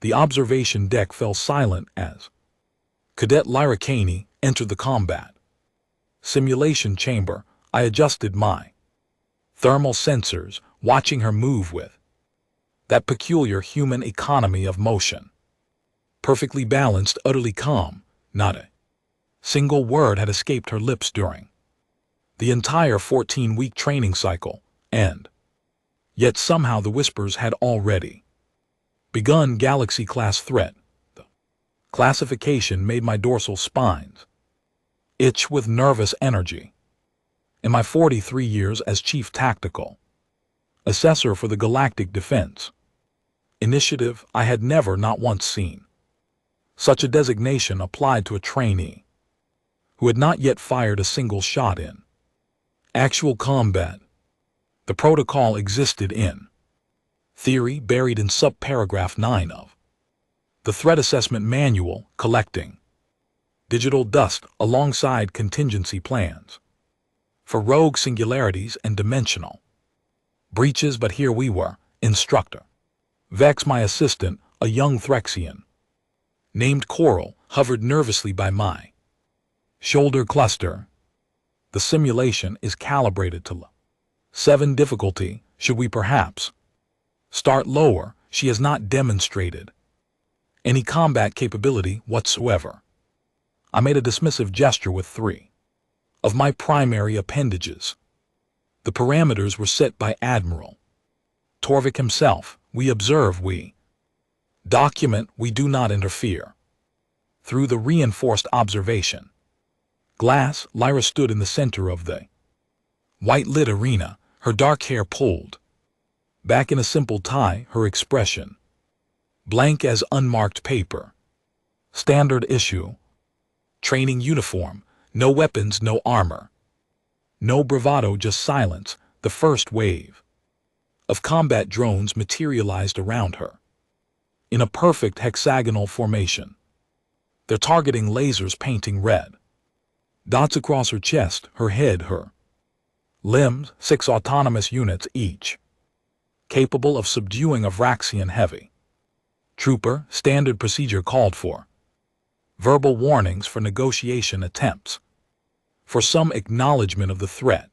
The observation deck fell silent as Cadet Lyra Caney entered the combat simulation chamber. I adjusted my thermal sensors, watching her move with that peculiar human economy of motion. Perfectly balanced, utterly calm, not a single word had escaped her lips during the entire 14-week training cycle, and yet somehow the whispers had already begun. Galaxy-class threat. The classification made my dorsal spines itch with nervous energy. In my 43 years as Chief Tactical Assessor for the Galactic Defense Initiative, I had never, not once, seen such a designation applied to a trainee who had not yet fired a single shot in actual combat. The protocol existed in theory, buried in subparagraph 9 of the Threat Assessment Manual, collecting digital dust alongside contingency plans for rogue singularities and dimensional breaches. But here we were. Instructor Vex, my assistant, a young Threxian named Coral, hovered nervously by my shoulder cluster. The simulation is calibrated to 7 difficulty. Should we perhaps start lower? She has not demonstrated any combat capability whatsoever. I made a dismissive gesture with 3 of my primary appendages. The parameters were set by Admiral Torvik himself. We observe, we document, we do not interfere. Through the reinforced observation glass, Lyra stood in the center of the white-lit arena, her dark hair pulled back in a simple tie, her expression blank as unmarked paper. Standard issue training uniform, no weapons, no armor, no bravado, just silence. The first wave of combat drones materialized around her in a perfect hexagonal formation, their targeting lasers painting red dots across her chest, her head, her limbs. 6 autonomous units each, capable of subduing a Vraxian heavy trooper. Standard procedure called for verbal warnings for negotiation attempts, for some acknowledgement of the threat.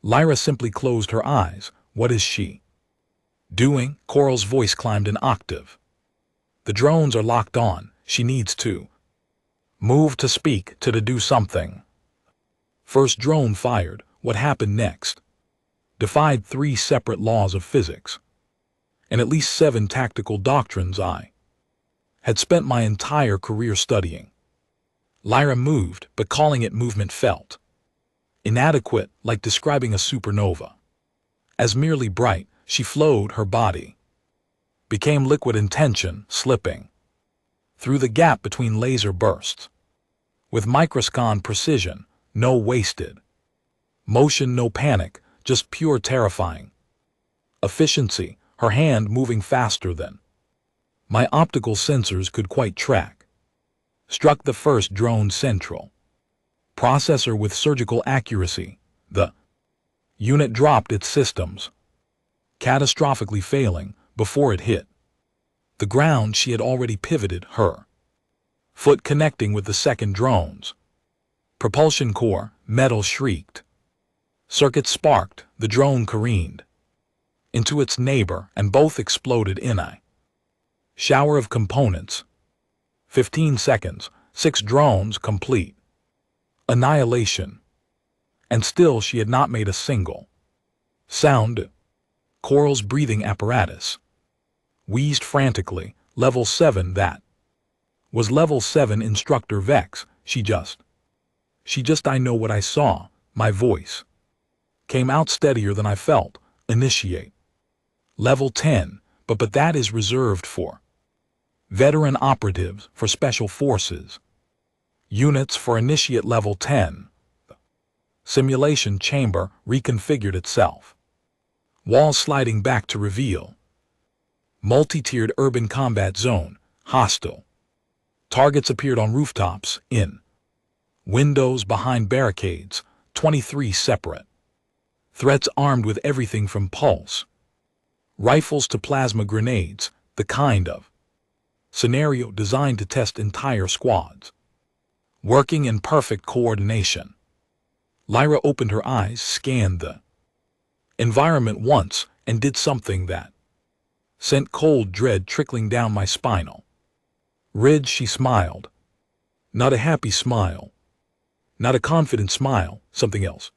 Lyra simply closed her eyes. What is she doing? Coral's voice climbed an octave. The drones are locked on. She needs to move, to speak, to do something. First drone fired. What happened next defied 3 separate laws of physics and at least 7 tactical doctrines I had spent my entire career studying. Lyra moved, but calling it movement felt inadequate, like describing a supernova. As merely bright, she flowed. Her body became liquid in tension, slipping through the gap between laser bursts with microscon precision. No wasted motion, no panic, just pure terrifying efficiency. Her hand moving faster than my optical sensors could quite track. Struck the first drone central processor with surgical accuracy. The unit dropped its systems, catastrophically failing before it hit the ground. She had already pivoted, her foot connecting with the second drone's propulsion core. Metal shrieked. Circuits sparked. The drone careened into its neighbor, and both exploded in a shower of components. 15 seconds, 6 drones complete annihilation. And still she had not made a single sound. Coral's breathing apparatus wheezed frantically. Level 7, that was level 7. Instructor Vex, she just, I know what I saw. My voice came out steadier than I felt. Initiate level 10, but that is reserved for veteran operatives, for special forces units. For initiate level 10, the simulation chamber reconfigured itself, walls sliding back to reveal multi-tiered urban combat zone. Hostile targets appeared on rooftops, in windows, behind barricades. 23 separate threats armed with everything from pulse rifles to plasma grenades, the kind of Scenario designed to test entire squads. Working in perfect coordination. Lyra opened her eyes, scanned the environment once, and did something that sent cold dread trickling down my spinal ridge. She smiled. Not a happy smile. Not a confident smile, something else.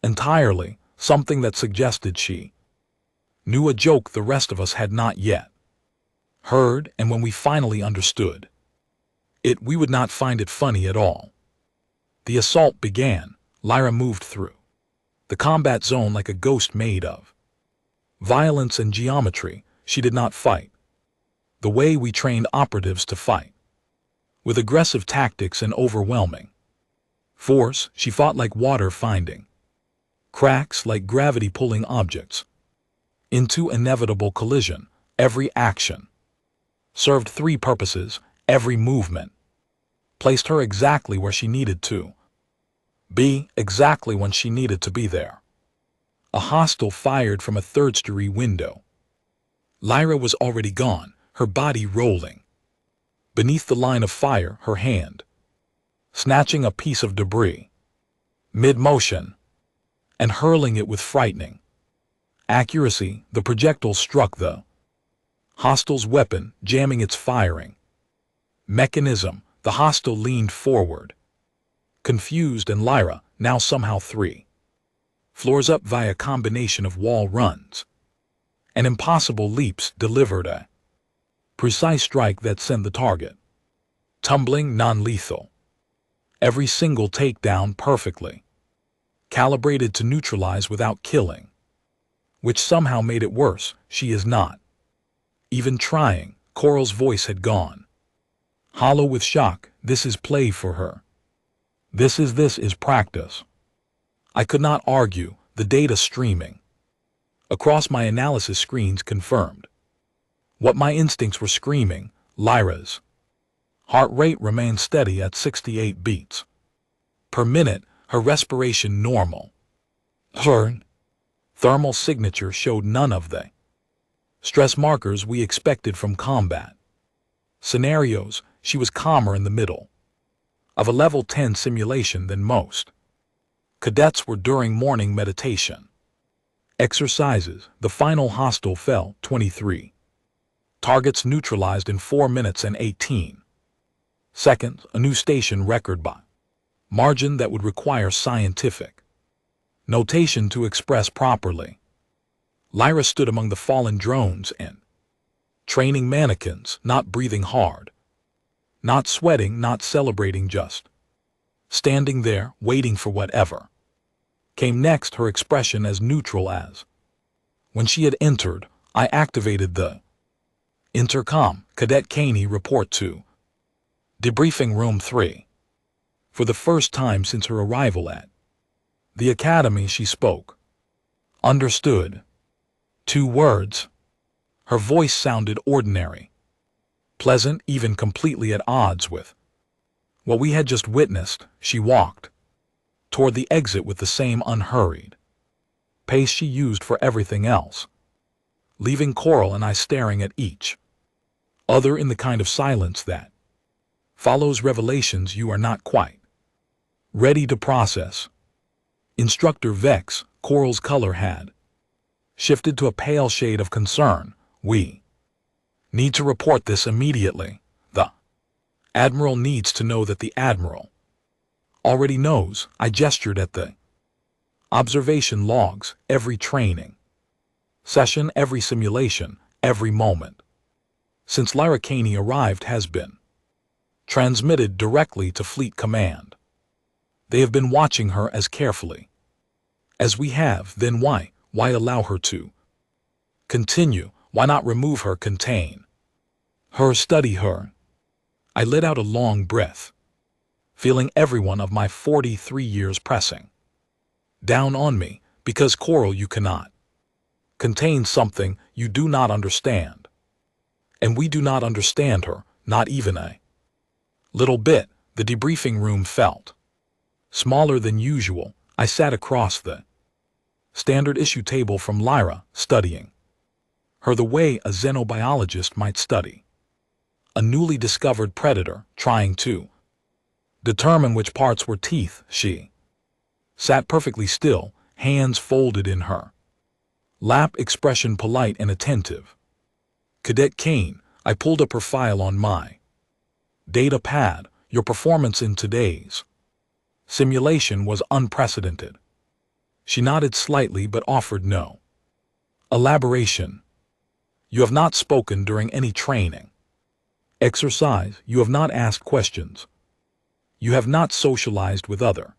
Entirely, something that suggested she knew a joke the rest of us had not yet heard, and when we finally understood it, we would not find it funny at all. The assault began. Lyra moved through the combat zone like a ghost made of violence and geometry. She did not fight the way we trained operatives to fight, with aggressive tactics and overwhelming force. She fought like water finding cracks, like gravity pulling objects into inevitable collision. Every action served three purposes. Every movement placed her exactly where she needed to be, exactly when she needed to be there. A hostile fired from a third-story window. Lyra was already gone, her body rolling beneath the line of fire, her hand snatching a piece of debris mid-motion and hurling it with frightening accuracy. The projectile struck the hostile's weapon, jamming its firing mechanism. The hostile leaned forward, confused, and Lyra, now somehow 3 floors up via a combination of wall runs and impossible leaps, delivered a precise strike that sent the target tumbling, non-lethal. Every single takedown perfectly calibrated to neutralize without killing, which somehow made it worse. She is not even trying. Coral's voice had gone hollow with shock. This is play for her. This is practice. I could not argue. The data streaming across my analysis screens confirmed what my instincts were screaming. Lyra's heart rate remained steady at 68 beats per minute, her respiration normal. Her thermal signature showed none of the stress markers we expected from combat scenarios. She was calmer in the middle of a level 10 simulation than most cadets were during morning meditation exercises. The final hostile fell. 23 targets neutralized in 4 minutes and 18 seconds, a new station record by margin that would require scientific notation to express properly. Lyra stood among the fallen drones and training mannequins, not breathing hard, not sweating, not celebrating, just standing there, waiting for whatever came next. Her expression as neutral as when she had entered. I activated the intercom. Cadet Caney, report to debriefing room 3. For the first time since her arrival at the academy, she spoke. Understood. 2 words. Her voice sounded ordinary, pleasant, even completely at odds with what we had just witnessed. She walked toward the exit with the same unhurried pace she used for everything else, leaving Coral and I staring at each other in the kind of silence that follows revelations you are not quite ready to process. Instructor Vex, Coral's color had shifted to a pale shade of concern. We need to report this immediately. The Admiral needs to know that the Admiral already knows. I gestured at the observation logs. Every training session, every simulation, every moment since Lyra Caney arrived has been transmitted directly to Fleet Command. They have been watching her as carefully as we have. Then why allow her to continue? Why not remove her, contain her, study her? I let out a long breath, feeling every one of my 43 years pressing down on me. Because, Coral, you cannot contain something you do not understand. And we do not understand her, not even a little bit. The debriefing room felt smaller than usual. I sat across the standard issue table from Lyra, studying her the way a xenobiologist might study a newly discovered predator trying to determine which parts were teeth. She sat perfectly still, hands folded in her lap, expression polite and attentive. Cadet Kane, I pulled up her file on my data pad. Your performance in today's simulation was unprecedented. She nodded slightly but offered no elaboration. You have not spoken during any training exercise. You have not asked questions. You have not socialized with other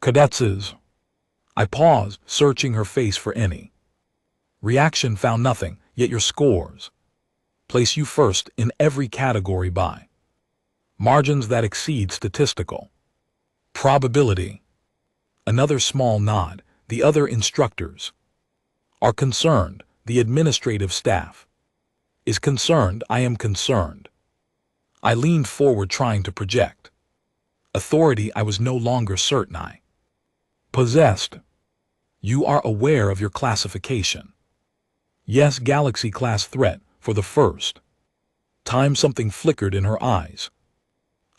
cadets. I paused, searching her face for any reaction, found nothing, yet your scores place you first in every category by margins that exceed statistical probability. Another small nod. The other instructors are concerned. The administrative staff is concerned. I am concerned. I leaned forward, trying to project authority I was no longer certain I possessed. You are aware of your classification? Yes, Galaxy class threat. For the first time something flickered in her eyes.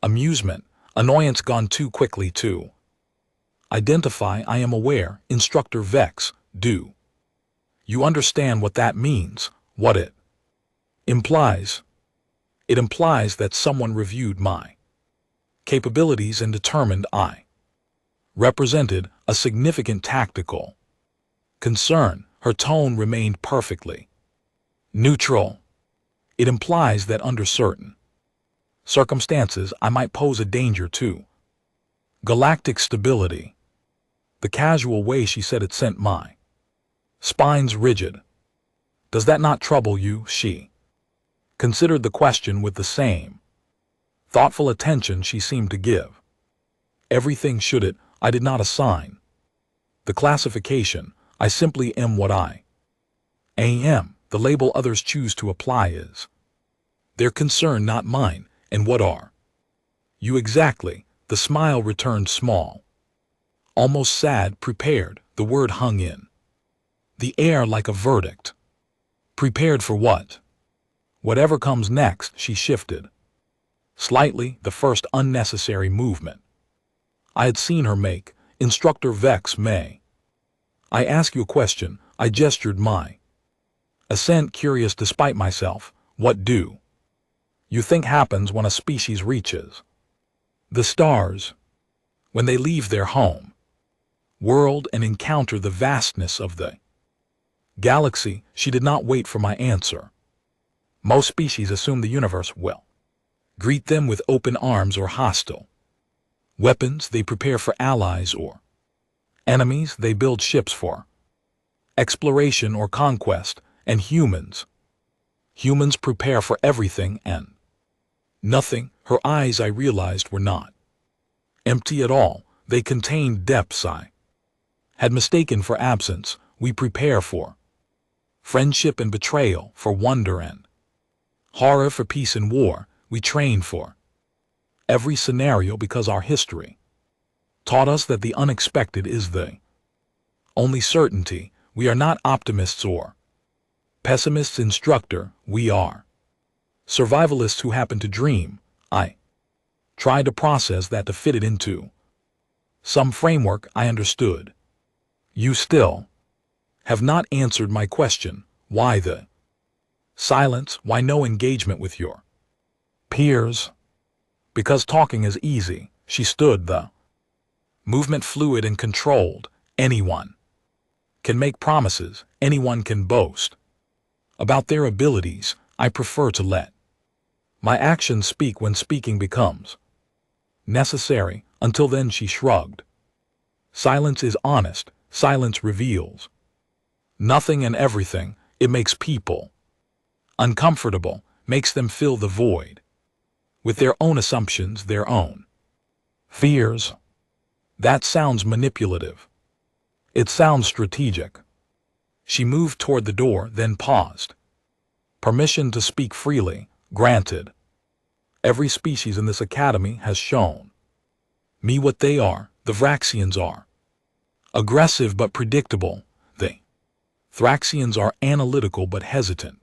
Amusement, annoyance gone too quickly to identify. I am aware, Instructor Vex. Do you understand what that means? What it implies? It implies that someone reviewed my capabilities and determined I represented a significant tactical concern. Her tone remained perfectly neutral. It implies that under certain circumstances I might pose a danger to galactic stability. The casual way she said it sent my spines rigid. Does that not trouble you? She considered the question with the same thoughtful attention she seemed to give everything. Should it? I did not assign the classification. I simply am what I am. The label others choose to apply is their concern, not mine. And what are you exactly? The smile returned, small, almost sad. Prepared. The word hung in the air like a verdict. Prepared for what? Whatever comes next. She shifted slightly, the first unnecessary movement I had seen her make. Instructor Vex, may I ask you a question? I gestured my assent, curious despite myself. What do you think happens when a species reaches the stars? When they leave their home world and encounter the vastness of the galaxy? She did not wait for my answer. Most species assume the universe will greet them with open arms or hostile weapons. They prepare for allies or enemies. They build ships for exploration or conquest. And humans prepare for everything and nothing. Her eyes, I realized, were not empty at all. They contained depths I had mistaken for absence. We prepare for friendship and betrayal, for wonder and horror, for peace and war. We train for every scenario because our history taught us that the unexpected is the only certainty. We are not optimists or pessimists, instructor. We are survivalists who happen to dream. I tried to process that, to fit it into some framework I understood. You still have not answered my question. Why the silence? Why no engagement with your peers? Because talking is easy. She stood, the movement fluid and controlled. Anyone can make promises. Anyone can boast about their abilities. I prefer to let my actions speak when speaking becomes necessary. Until then, she shrugged. Silence is honest. Silence reveals nothing and everything. It makes people uncomfortable, makes them fill the void with their own assumptions, their own fears. That sounds manipulative. It sounds strategic. She moved toward the door, then paused. Permission to speak freely, granted. Every species in this academy has shown me what they are. The Vraxians are aggressive but predictable. The Thraxians are analytical but hesitant.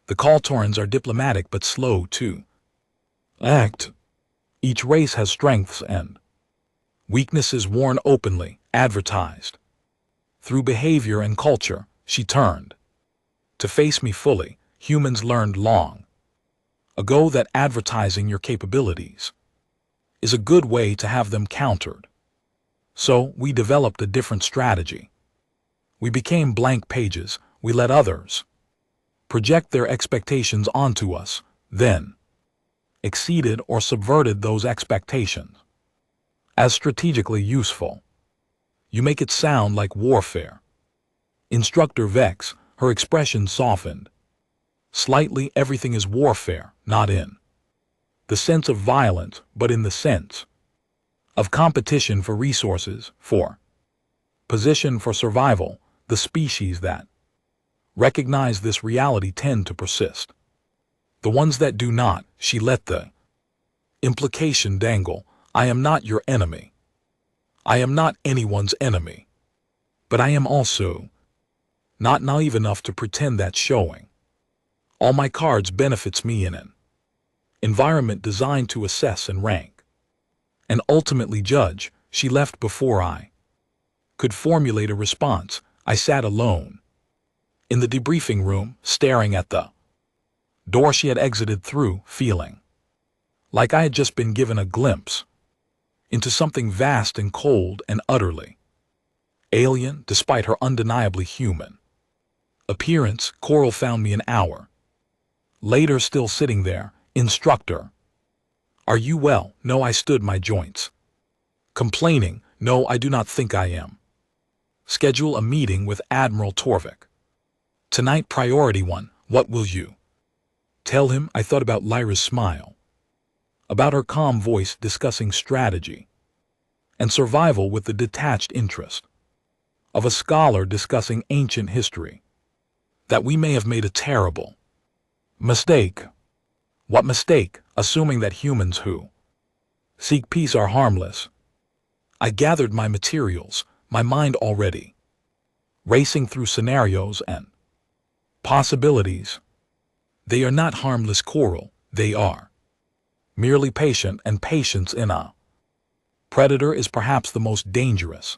The Kaltorans are diplomatic but slow to act. Each race has strengths and weaknesses worn openly, advertised. Through behavior and culture, she turned to face me fully. Humans learned long ago that advertising your capabilities is a good way to have them countered. So we developed a different strategy. We became blank pages. We let others project their expectations onto us, then exceeded or subverted those expectations. As strategically useful. You make it sound like warfare. Instructor Vex, her expression softened. Slightly, everything is warfare, not in the sense of violence, but in the sense of competition for resources, for position, for survival. The species that recognize this reality tend to persist. The ones that do not, she let the implication dangle. I am not your enemy. I am not anyone's enemy. But I am also not naive enough to pretend that showing all my cards benefits me in an environment designed to assess and rank and ultimately judge. She left before I could formulate a response. I sat alone in the debriefing room, staring at the door she had exited through, feeling like I had just been given a glimpse into something vast and cold and utterly alien. Despite her undeniably human appearance, Coral found me an hour later, still sitting there. Instructor, are you well? No, I stood my joints. Complaining, no, I do not think I am. Schedule a meeting with Admiral Torvik tonight. Priority 1. What will you tell him? I thought about Lyra's smile, about her calm voice discussing strategy and survival with the detached interest of a scholar discussing ancient history. That we may have made a terrible mistake. What mistake? Assuming that humans who seek peace are harmless. I gathered my materials, my mind already racing through scenarios and possibilities. They are not harmless, Coral. They are merely patient, and patience in a predator is perhaps the most dangerous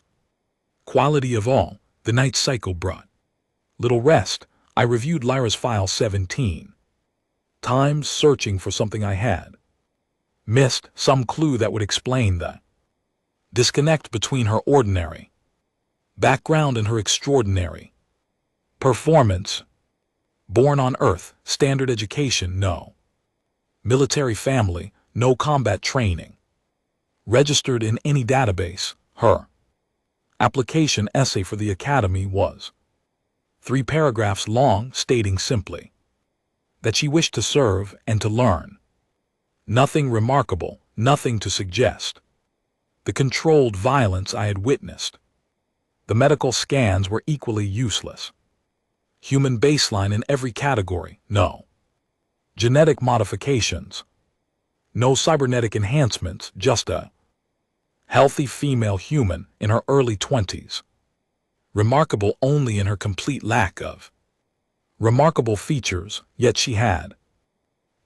quality of all. The night cycle brought little rest. I reviewed Lyra's file 17 times, searching for something I had missed, some clue that would explain the disconnect between her ordinary background and her extraordinary performance. Born on Earth, standard education, no military family, no combat training registered in any database. Her application essay for the academy was 3 paragraphs long, stating simply that she wished to serve and to learn. Nothing remarkable, nothing to suggest the controlled violence I had witnessed. The medical scans were equally useless. Human baseline in every category, no genetic modifications, no cybernetic enhancements, just a healthy female human in her early 20s. Remarkable only in her complete lack of remarkable features, yet she had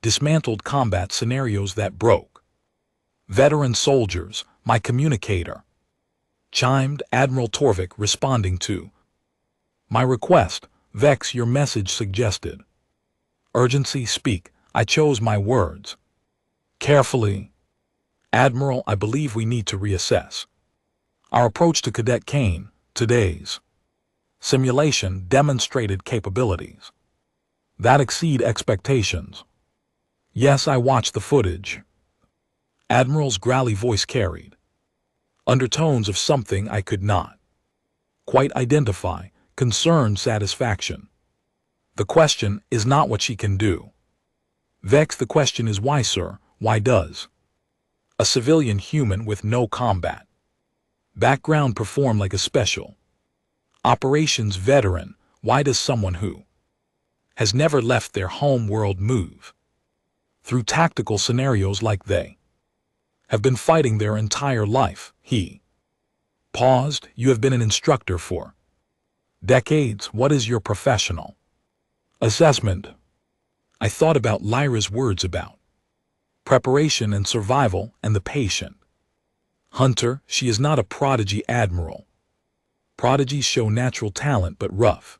dismantled combat scenarios that broke. Veteran soldiers, my communicator chimed, Admiral Torvik responding to my request. Vex, your message suggested urgency. Speak. I chose my words carefully. Admiral, I believe we need to reassess our approach to Cadet Kane. Today's simulation demonstrated capabilities that exceed expectations. Yes, I watched the footage. Admiral's growly voice carried undertones of something I could not quite identify. Concerned satisfaction. The question is not what she can do. Vex, the question is why, sir. Why does a civilian human with no combat background perform like a special operations veteran? Why does someone who has never left their home world move through tactical scenarios like they have been fighting their entire life? He paused. You have been an instructor for decades. What is your professional assessment I thought about Lyra's words about preparation and survival and the patient. Hunter, she is not a prodigy admiral. Prodigies show natural talent but rough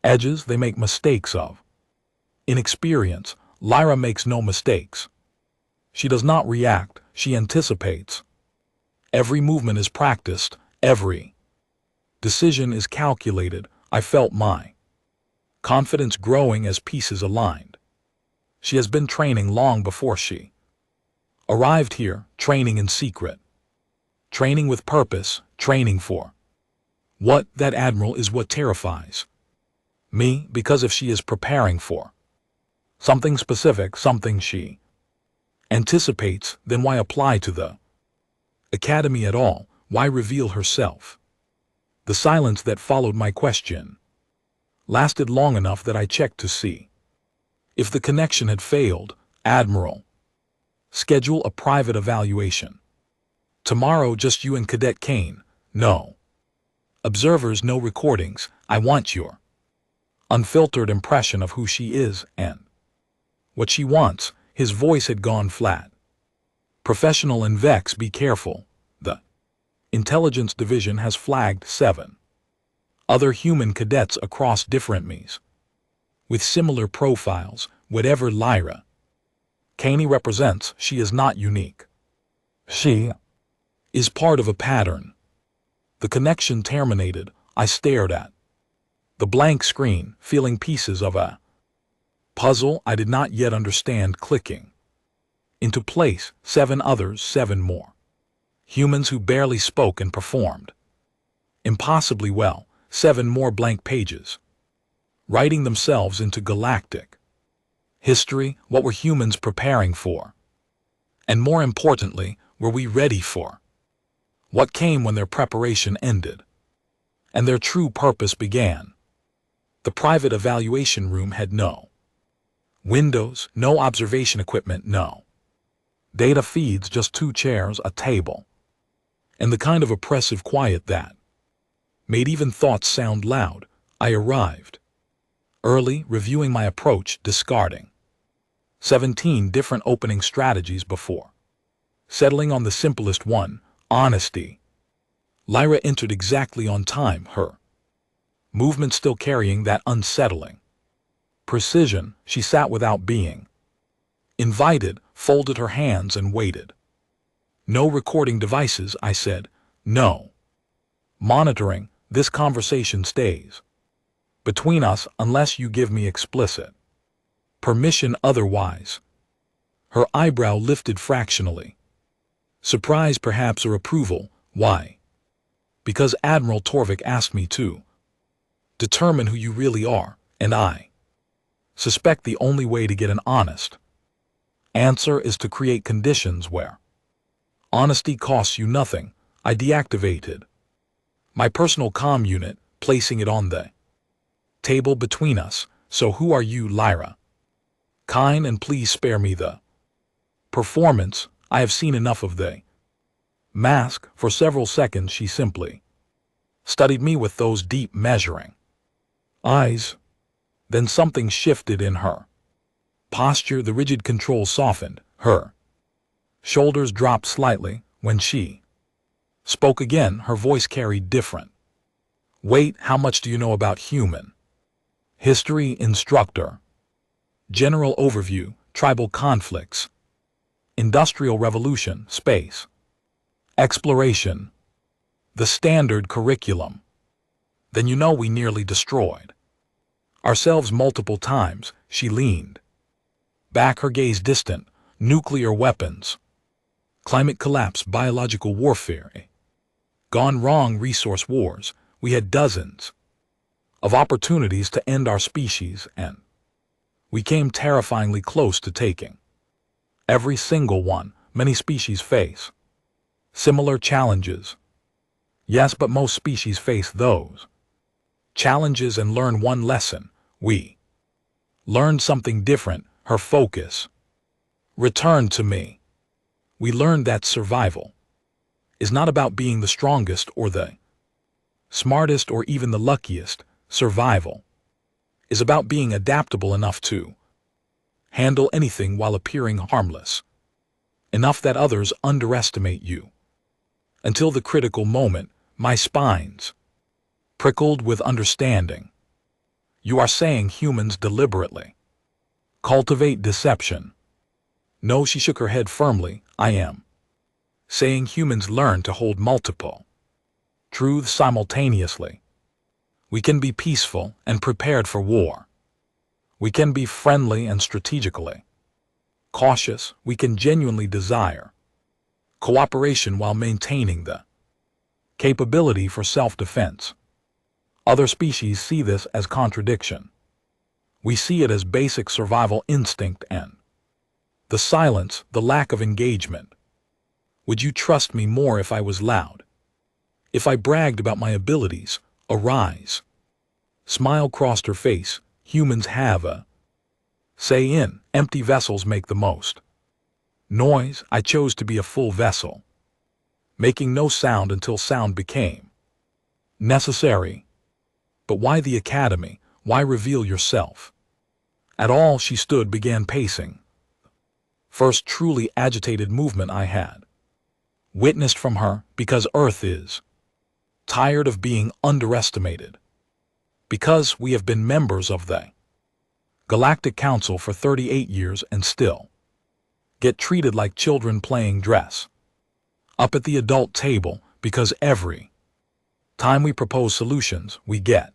edges they make mistakes of. Inexperience, Lyra makes no mistakes. She does not react, she anticipates. Every movement is practiced, every decision is calculated. I felt my confidence growing as pieces aligned. She has been training long before she arrived here, training in secret. Training with purpose, training for what that admiral is what terrifies me, because if she is preparing for something specific, something she anticipates, then why apply to the academy at all? Why reveal herself? The silence that followed my question lasted long enough that I checked to see if the connection had failed. Admiral, schedule a private evaluation. Tomorrow, just you and Cadet Kane. No observers, no recordings. I want your unfiltered impression of who she is and what she wants. His voice had gone flat. Professional and Vex, be careful. The Intelligence Division has flagged 7 other human cadets across different MEs with similar profiles. Whatever Lyra Kane represents, she is not unique. She is part of a pattern. The connection terminated. I stared at the blank screen, feeling pieces of a puzzle I did not yet understand clicking into place. 7 others, 7 more humans who barely spoke and performed impossibly well. 7 more blank pages, writing themselves into galactic history. What were humans preparing for? And more importantly, were we ready for what came when their preparation ended and their true purpose began? The private evaluation room had no windows, no observation equipment, no data feeds, just 2 chairs, a table, and the kind of oppressive quiet that made even thoughts sound loud. I arrived early, reviewing my approach, discarding 17 different opening strategies before settling on the simplest one: honesty. Lyra entered exactly on time, her movement still carrying that unsettling precision. She sat without being invited, folded her hands and waited. No recording devices, I said. No monitoring. This conversation stays between us unless you give me explicit permission otherwise. Her eyebrow lifted fractionally. Surprise perhaps, or approval. Why? Because Admiral Torvik asked me to determine who you really are, and I suspect the only way to get an honest answer is to create conditions where honesty costs you nothing. I deactivated my personal comm unit, placing it on the table between us. So who are you, Lyra Kine, and please spare me the performance. I have seen enough of the mask. For several seconds she simply studied me with those deep, measuring eyes. Then something shifted in her posture. The rigid control softened. Her shoulders dropped slightly. When she spoke again, her voice carried different weight. How much do you know about human history, instructor? General overview: tribal conflicts, industrial revolution, space exploration, the standard curriculum. Then you know we nearly destroyed ourselves multiple times. She leaned back, her gaze distant. Nuclear weapons, climate collapse, biological warfare, gone wrong, resource wars. We had dozens of opportunities to end our species, and we came terrifyingly close to taking every single one. Many species face similar challenges. Yes, but most species face those challenges and learn one lesson. We learned something different. Her focus returned to me. We learned that survival is not about being the strongest or the smartest or even the luckiest. Survival is about being adaptable enough to Handle anything while appearing harmless. Enough that others underestimate you. Until the critical moment, my spines prickled with understanding. You are saying humans deliberately cultivate deception. No, she shook her head firmly. I am saying humans learn to hold multiple truths simultaneously. We can be peaceful and prepared for war. We can be friendly and strategically cautious. We can genuinely desire cooperation while maintaining the capability for self-defense. Other species see this as contradiction. We see it as basic survival instinct and the silence, the lack of engagement. Would you trust me more if I was loud? If I bragged about my abilities? Arise. Smile crossed her face. Humans have a say in empty vessels make the most noise. I chose to be a full vessel, making no sound until sound became necessary. But why the academy? Why reveal yourself at all? She stood, began pacing. First truly agitated movement I had witnessed from her, because Earth is tired of being underestimated. Because we have been members of the Galactic Council for 38 years and still get treated like children playing dress up at the adult table, because every time we propose solutions, we get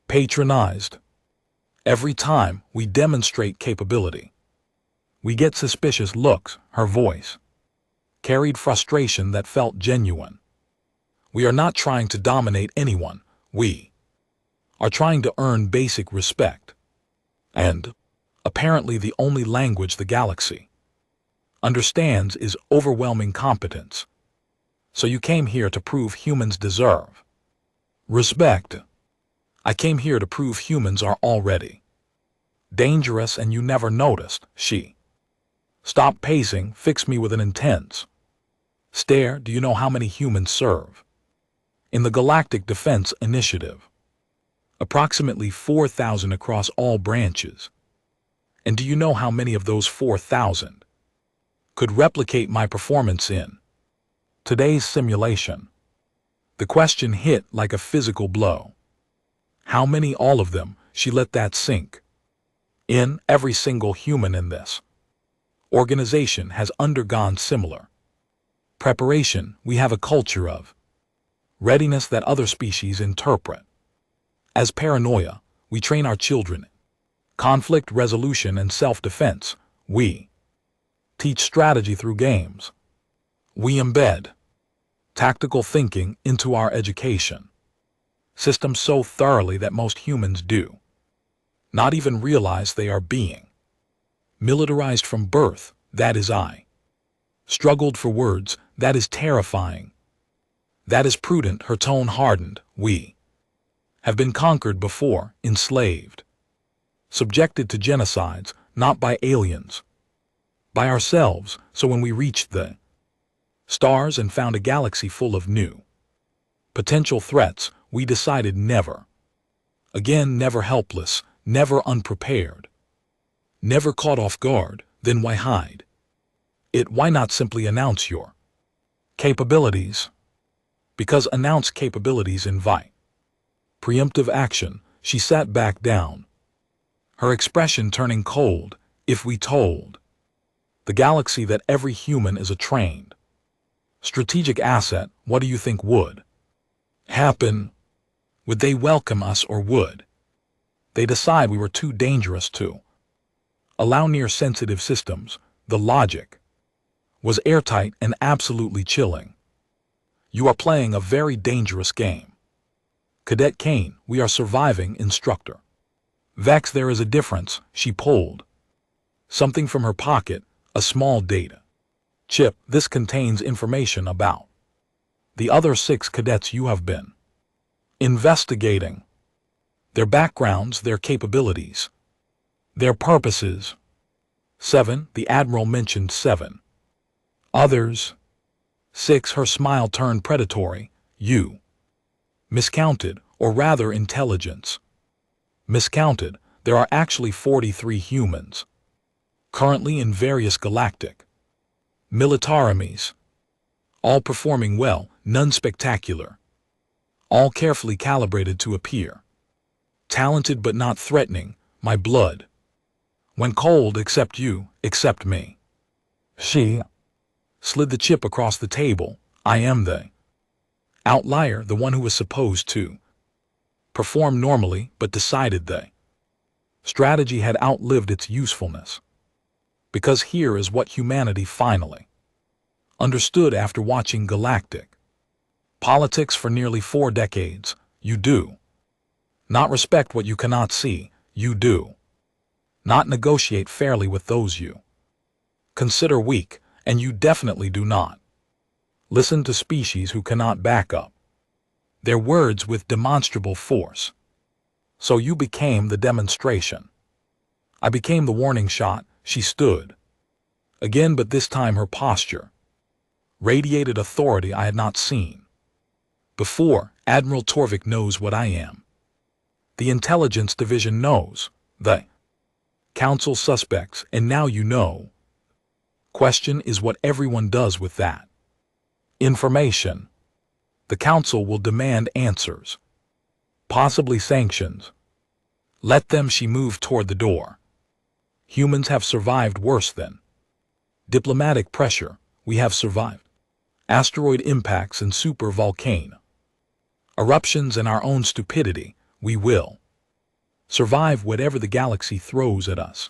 patronized. Every time we demonstrate capability, we get suspicious looks. Her voice carried frustration that felt genuine. We are not trying to dominate anyone. We are trying to earn basic respect. And apparently the only language the galaxy understands is overwhelming competence. So you came here to prove humans deserve respect. I came here to prove humans are already dangerous and you never noticed. She stopped pacing, fixed me with an intense stare. Do you know how many humans serve in the Galactic Defense Initiative? Approximately 4,000 across all branches. And do you know how many of those 4,000 could replicate my performance in today's simulation? The question hit like a physical blow. How many? All of them. She let that sink in. Every single human in this organization has undergone similar preparation. We have a culture of readiness that other species interpret as paranoia. We train our children in conflict resolution and self-defense. We teach strategy through games. We embed tactical thinking into our education system so thoroughly that most humans do not even realize they are being militarized from birth. That is I struggled for words. That is terrifying. That is prudent. Her tone hardened. We have been conquered before, enslaved, subjected to genocides, not by aliens, by ourselves. So when we reached the stars and found a galaxy full of new potential threats, we decided never again, never helpless, never unprepared, never caught off guard. Then why hide it? Why not simply announce your capabilities? Because announced capabilities invite preemptive action. She sat back down, her expression turning cold. If we told the galaxy that every human is a trained strategic asset, what do you think would happen? Would they welcome us, or would they decide we were too dangerous to allow near sensitive systems? The logic was airtight and absolutely chilling. You are playing a very dangerous game. Cadet Kane, we are surviving. Instructor Vex, there is a difference. She pulled something from her pocket, a small data chip. This contains information about the other 6 cadets you have been investigating. Their backgrounds, their capabilities, their purposes. 7, the Admiral mentioned 7. Others. 6, her smile turned predatory. You miscounted, or rather intelligence miscounted. There are actually 43 humans currently in various galactic militaremies, all performing well, none spectacular, all carefully calibrated to appear talented but not threatening, my blood. When cold, accept you, accept me. She slid the chip across the table. I am the outlier, the one who was supposed to perform normally but decided the strategy had outlived its usefulness. Because here is what humanity finally understood after watching galactic politics for nearly 4 decades. You do not respect what you cannot see. You do not negotiate fairly with those you consider weak, and you definitely do not listen to species who cannot back up their words with demonstrable force. So you became the demonstration. I became the warning shot. She stood again, but this time her posture radiated authority I had not seen before. Admiral Torvik knows what I am. The intelligence division knows. The council suspects, and now you know. Question is what everyone does with that information. The council will demand answers, possibly sanctions. Let them. She moved toward the door. Humans have survived worse than diplomatic pressure. We have survived asteroid impacts and super volcano eruptions and our own stupidity. We will survive whatever the galaxy throws at us.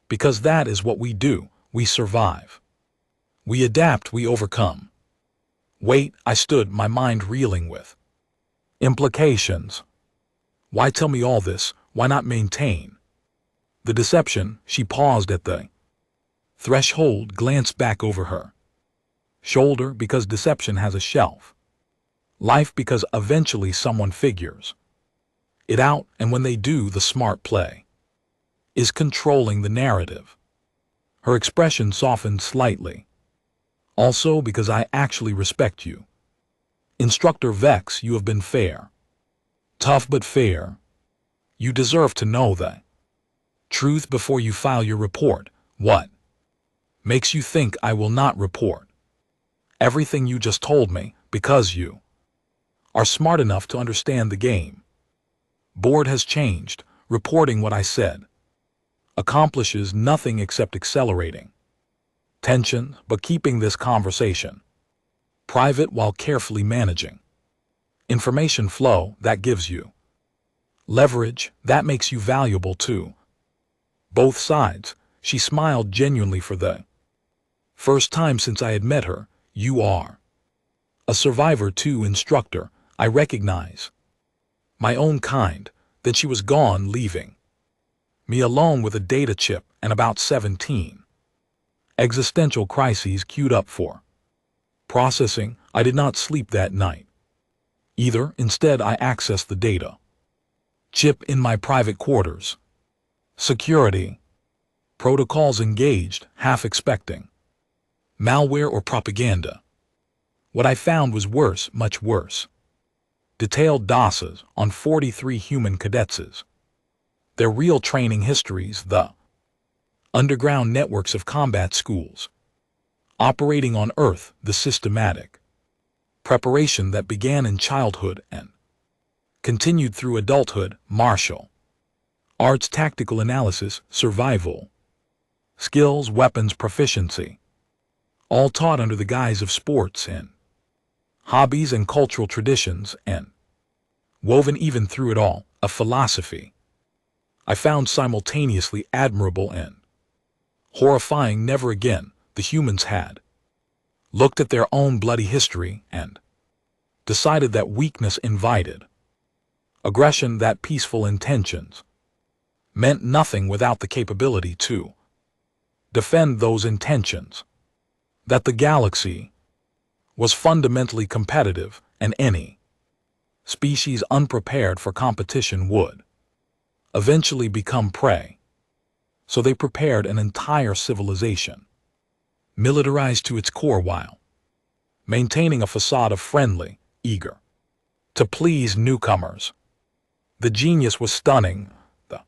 Because that is what we do. We survive. We adapt. We overcome. Wait, I stood, my mind reeling with implications. Why tell me all this? Why not maintain the deception? She paused at the threshold, glanced back over her shoulder. Because deception has a shelf life, because eventually someone figures it out, and when they do, the smart play is controlling the narrative. Her expression softened slightly. Also because I actually respect you. Instructor Vex, you have been fair. Tough but fair. You deserve to know the truth before you file your report. What makes you think I will not report everything you just told me? Because you are smart enough to understand the game. Board has changed. Reporting what I said accomplishes nothing except accelerating tension, but keeping this conversation private while carefully managing information flow. That gives you leverage. That makes you valuable too. Both sides. She smiled genuinely for the first time since I had met her. You are a survivor too, instructor. I recognize my own kind. Then she was gone, leaving me alone with a data chip and about 17 existential crises queued up for processing. I did not sleep that night either. Instead, I accessed the data chip in my private quarters. Security protocols engaged, half expecting malware or propaganda. What I found was worse, much worse. Detailed DOSes on 43 human cadets. Their real training histories, the underground networks of combat schools operating on Earth, the systematic preparation that began in childhood and continued through adulthood, martial arts, tactical analysis, survival skills, weapons proficiency, all taught under the guise of sports and hobbies and cultural traditions, and woven even through it all, a philosophy I found simultaneously admirable and horrifying. Never again. The humans had looked at their own bloody history and decided that weakness invited aggression, that peaceful intentions meant nothing without the capability to defend those intentions, that the galaxy was fundamentally competitive, and any species unprepared for competition would eventually become prey. So they prepared an entire civilization, militarized to its core while maintaining a facade of friendly, eager to please newcomers. The genius was stunning. The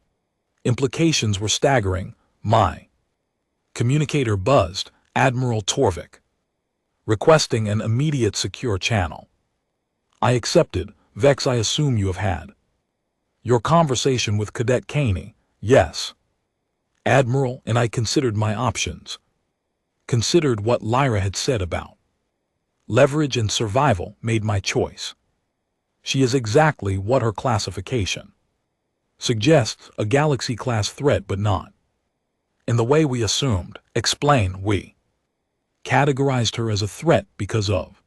implications were staggering. My Communicator buzzed, Admiral Torvik, requesting an immediate secure channel. I accepted. Vex, I assume you have had your conversation with Cadet Caney. Yes, Admiral, and I considered my options. Considered what Lyra had said about leverage and survival, made my choice. She is exactly what her classification suggests, a Galaxy-class threat, but not in the way we assumed. Explain. We categorized her as a threat because of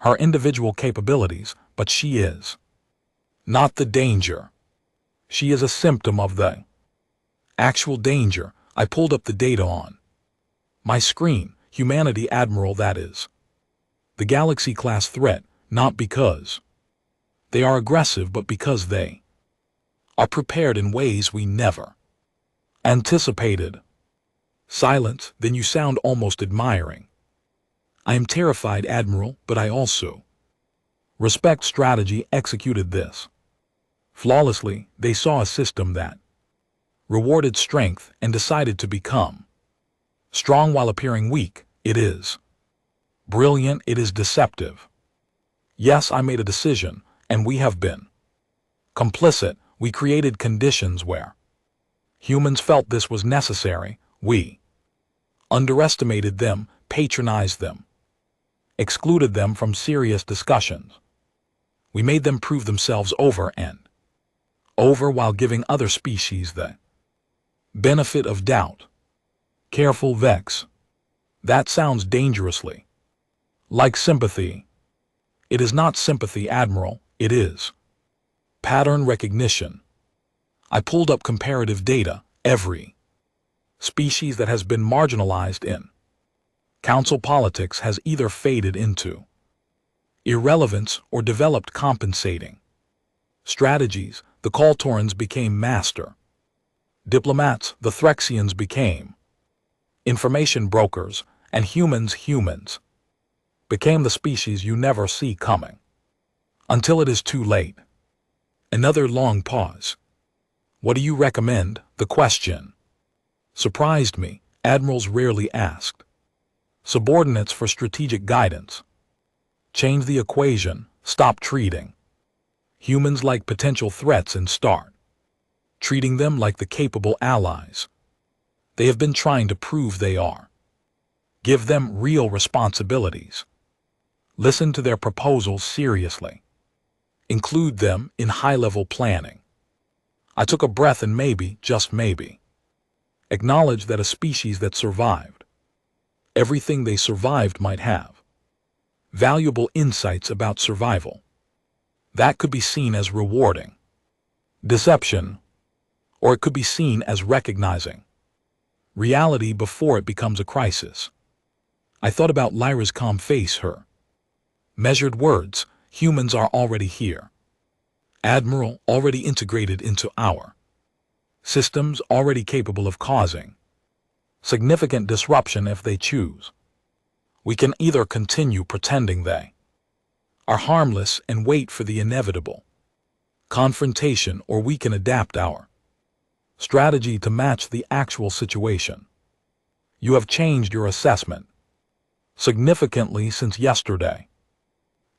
her individual capabilities, but she is not the danger. She is a symptom of the actual danger. I pulled up the data on my screen. Humanity, Admiral, that is the Galaxy-class threat, not because they are aggressive, but because they are prepared in ways we never anticipated. Silence. Then you sound almost admiring. I am terrified, Admiral, but I also respect strategy. Executed this flawlessly. They saw a system that rewarded strength and decided to become strong while appearing weak. It is brilliant. It is deceptive. Yes, I made a decision, and we have been complicit. We created conditions where humans felt this was necessary. We underestimated them, patronized them, excluded them from serious discussions. We made them prove themselves over and over while giving other species the benefit of doubt. Careful, Vex. That sounds dangerously like sympathy. It is not sympathy, Admiral. It is pattern recognition. I pulled up comparative data. Every species that has been marginalized in council politics has either faded into irrelevance or developed compensating strategies. The Kaltorans became master diplomats, the Threxians became information brokers, and humans became the species you never see coming until it is too late. Another long pause. What do you recommend? The question surprised me. Admirals rarely asked subordinates for strategic guidance. Change the equation. Stop treating humans like potential threats and start treating them like the capable allies they have been trying to prove they are. Give them real responsibilities. Listen to their proposals seriously. Include them in high-level planning. I took a breath and maybe, just maybe, acknowledge that a species that survived everything they survived might have valuable insights about survival. That could be seen as rewarding deception, or it could be seen as recognizing reality before it becomes a crisis. I thought about Lyra's calm face, her measured words. Humans are already here. Admiral, already integrated into our systems, already capable of causing significant disruption if they choose. We can either continue pretending they are harmless and wait for the inevitable confrontation, or we can adapt our strategy to match the actual situation. You have changed your assessment significantly since yesterday.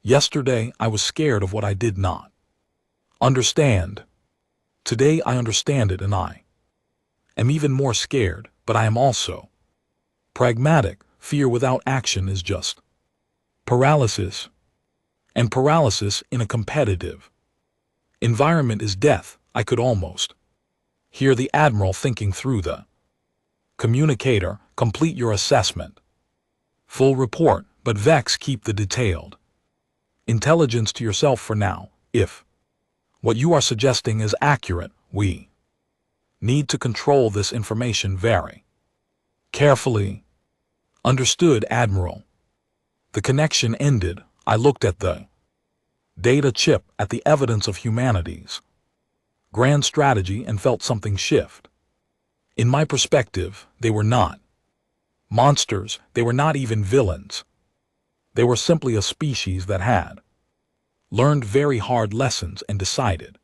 Yesterday, I was scared of what I did not understand. Today, I understand it, and I am even more scared, but I am also pragmatic. Fear without action is just paralysis, and paralysis in a competitive environment is death. I could almost hear the Admiral thinking through the communicator. Complete your assessment. Full report, but Vex, keep the detailed intelligence to yourself for now. If what you are suggesting is accurate, we need to control this information very carefully. Understood, Admiral. The connection ended. I looked at the data chip, at the evidence of humanity's grand strategy, and felt something shift. In my perspective, they were not monsters. They were not even villains. They were simply a species that had learned very hard lessons and decided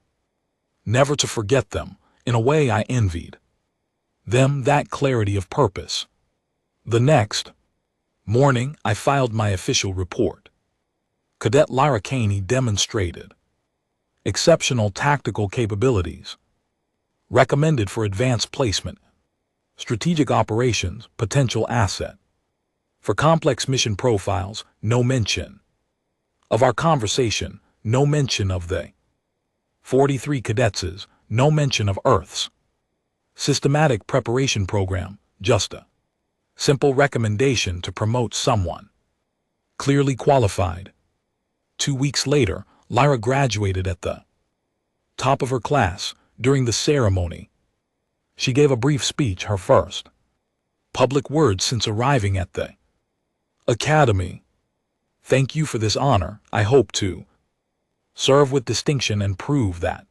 never to forget them. In a way, I envied them that clarity of purpose. The next morning, I filed my official report. Cadet Lyra Caney demonstrated exceptional tactical capabilities, recommended for advanced placement, strategic operations, potential asset. For complex mission profiles, no mention of our conversation, no mention of the 43 cadets, no mention of Earth's systematic preparation program, just a simple recommendation to promote someone clearly qualified. 2 weeks later, Lyra graduated at the top of her class. During the ceremony, she gave a brief speech, her first public words since arriving at the Academy. Thank you for this honor. I hope to serve with distinction and prove that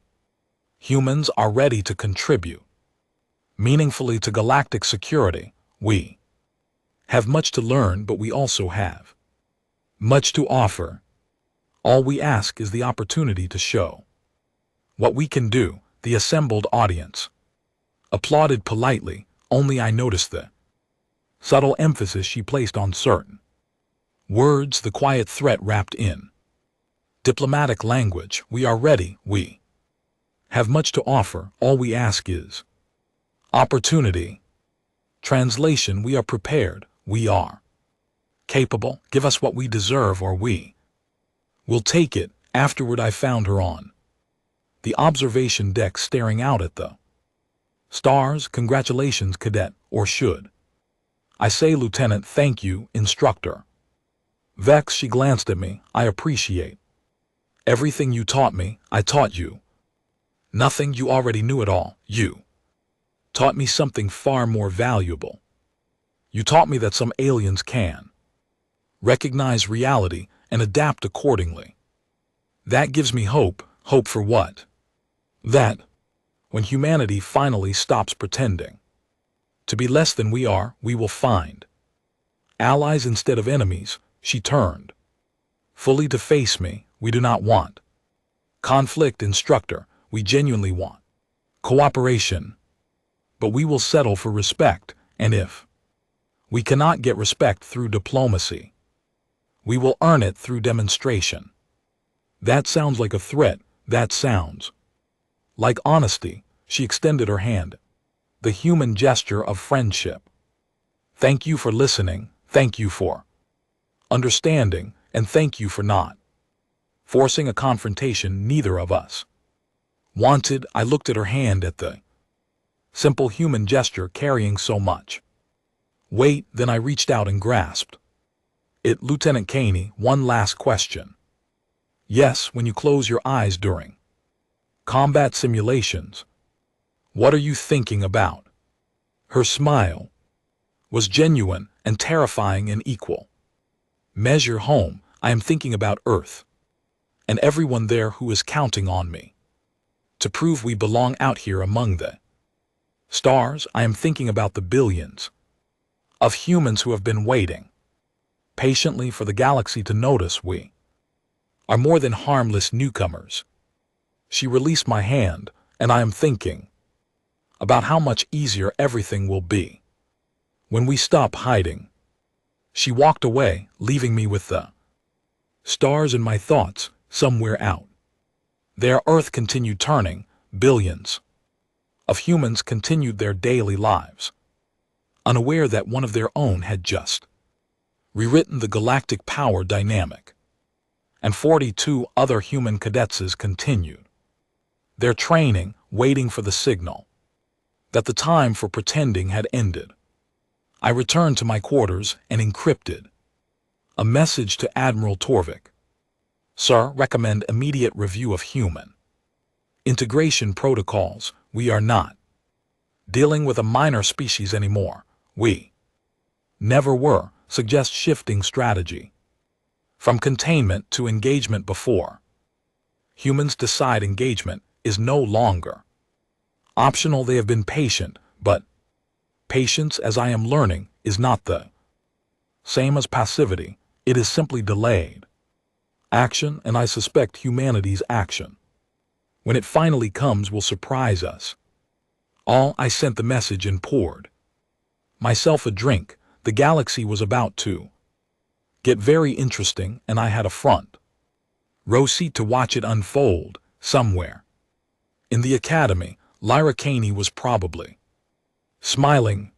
humans are ready to contribute meaningfully to galactic security. We have much to learn, but we also have much to offer. All we ask is the opportunity to show what we can do. The assembled audience applauded politely, only I noticed the subtle emphasis she placed on certain words, the quiet threat wrapped in diplomatic language. We are ready. We have much to offer. All we ask is opportunity. Translation: we are prepared. We are capable. Give us what we deserve or we will take it. Afterward, I found her on the observation deck staring out at the stars. Congratulations, cadet, or should I say lieutenant? Thank you, instructor. Vex, she glanced at me. I appreciate everything you taught me. I taught you nothing. You already knew it all. You taught me something far more valuable. You taught me that some aliens can recognize reality and adapt accordingly. That gives me hope. Hope for what? That when humanity finally stops pretending to be less than we are, we will find allies instead of enemies. She turned fully to face me. We do not want conflict, instructor. We genuinely want cooperation. But we will settle for respect, and if we cannot get respect through diplomacy, we will earn it through demonstration. That sounds like a threat. That sounds like honesty. She extended her hand, the human gesture of friendship. Thank you for listening. Thank you for understanding, and thank you for not forcing a confrontation neither of us wanted. I looked at her hand, at the simple human gesture carrying so much weight. Then I reached out and grasped it. Lieutenant Caney, one last question. Yes, when you close your eyes during combat simulations, what are you thinking about? Her smile was genuine and terrifying in equal measure. Home. I am thinking about Earth and everyone there who is counting on me to prove we belong out here among the stars. I am thinking about the billions of humans who have been waiting patiently for the galaxy to notice we are more than harmless newcomers. She released my hand, and I am thinking about how much easier everything will be when we stop hiding. She walked away, leaving me with the stars in my thoughts. Somewhere out there, Earth continued turning. Billions of humans continued their daily lives, unaware that one of their own had just rewritten the galactic power dynamic. And 42 other human cadets continued their training, waiting for the signal that the time for pretending had ended. I returned to my quarters and encrypted a message to Admiral Torvik. Sir, recommend immediate review of human integration protocols. We are not dealing with a minor species anymore. We never were. Suggest shifting strategy from containment to engagement. Before humans decide, engagement is no longer optional. They have been patient, but patience, as I am learning, is not the same as passivity. It is simply delayed action, and I suspect humanity's action, when it finally comes, will surprise us all. I sent the message and poured myself a drink. The galaxy was about to get very interesting, and I had a front row seat to watch it unfold somewhere. In the academy, Lyra Caney was probably smiling